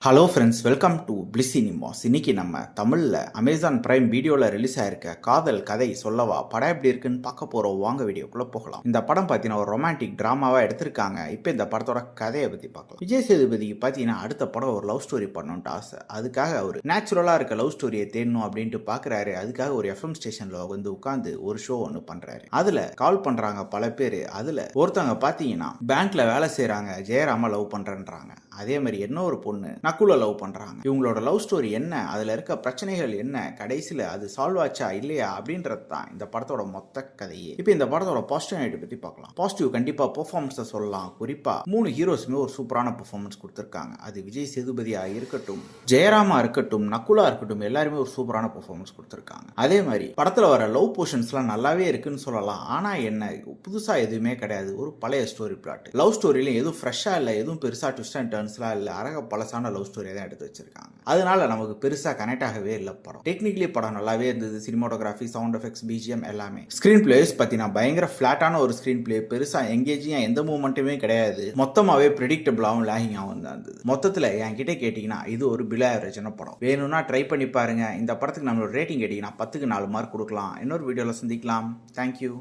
Hello friends, welcome to bliss cinemas. இன்னைக்கு நம்ம தமிழில் அமேசான் பிரைம் வீடியோவில் ரிலீஸ் ஆயிருக்க காதல் கதை சொல்லவா படம் எப்படி இருக்குன்னு பார்க்க போகிறோம். வாங்க வீடியோக்குள்ளே போகலாம். இந்த படம் பார்த்தீங்கன்னா ஒரு ரொமான்டிக் ட்ராமாவாக எடுத்திருக்காங்க. இப்போ இந்த படத்தோட கதையை பற்றி பார்க்கலாம். விஜய் சேதுபதிக்கு பார்த்தீங்கன்னா அடுத்த படம் ஒரு லவ் ஸ்டோரி பண்ணணும்ட்டு ஆசை. அதுக்காக அவர் நேச்சுரலாக இருக்க லவ் ஸ்டோரியை தேடணும் அப்படின்ட்டு பார்க்குறாரு. அதுக்காக ஒரு எஃப்எம் ஸ்டேஷனில் வந்து உட்காந்து ஒரு ஷோ ஒன்று பண்ணுறாரு. அதில் கால் பண்ணுறாங்க பல பேர். அதில் ஒருத்தவங்க பார்த்தீங்கன்னா பேங்க்ல வேலை செய்கிறாங்க, ஜெயராம லவ் பண்ணுறேன்றாங்க. அதே மாதிரி என்ன ஒரு பொண்ணு நக்குல லவ் பண்றாங்க. இவங்களோட லவ் ஸ்டோரி என்ன, அதுல இருக்க பிரச்சனைகள் என்ன, கடைசியில அது சால்வ் ஆச்சா இல்லையா அப்படின்றது தான் இந்த படத்தோட மொத்த கதையே. இப்போ இந்த படத்தோட பாசிட்டிவ் நைட் பத்தி பார்க்கலாம். பாசிட்டிவ் கண்டிப்பா பெர்ஃபார்மன்ஸ் சொல்லலாம். குறிப்பா 3 ஹீரோஸுமே ஒரு சூப்பரான பெர்ஃபார்மன்ஸ் கொடுத்திருக்காங்க. அது விஜய் சேதுபதியா இருக்கட்டும், ஜெயராமா இருக்கட்டும், நக்குலா இருக்கட்டும், எல்லாருமே ஒரு சூப்பரான பெர்ஃபார்மன்ஸ் கொடுத்திருக்காங்க. அதே மாதிரி படத்துல வர லவ் போர்ஷன்ஸ்லாம் நல்லாவே இருக்குன்னு சொல்லலாம். ஆனா என்ன, புதுசா எதுவுமே கிடையாது. ஒரு பழைய ஸ்டோரி பிளாட். லவ் ஸ்டோரியில எதுவும் ஃப்ரெஷ்ஷா இல்லை, எதுவும் பெருசா ட்விஸ்ட் அண்ட் டர்ன்ஸ்லாம் இல்லை. அரக பழசான லவ் ஸ்டோரி தான் எடுத்து வச்சிருக்காங்க. அதனால நமக்கு பெருசா கனெக்ட் ஆகவே இல்லை படம். டெக்னிக்கலி படம் நல்லாவே இருந்தது. சினிமாட்டோகிராஃபி, சவுண்ட் எஃபெக்ட்ஸ், பிஜிஎம் எல்லாமே. ஸ்கிரீன் பிளேஸ் பார்த்தீங்கன்னா பயங்கர ஃபிளாட்டான ஒரு ஸ்கிரீன் பிளே. பெருசா எங்கேஜிங்கா எந்த மூமெண்ட்டுமே கிடையாது. மொத்தமாவே ப்ரெடிக்டபிளாகவும் லேகிங்காகவும் தான் இருந்தது. மொத்தத்தில் என்கிட்ட கேட்டிங்கன்னா இது ஒரு பிலோ ஆவரேஜான படம். வேணும்னா ட்ரை பண்ணி பாருங்க. இந்த படத்துக்கு நம்மளோட ரேட்டிங் கேட்டிங்கன்னா 10க்கு 4 மார்க் கொடுக்கலாம். இன்னொரு வீடியோவில் சந்திக்கலாம். தேங்க்யூ.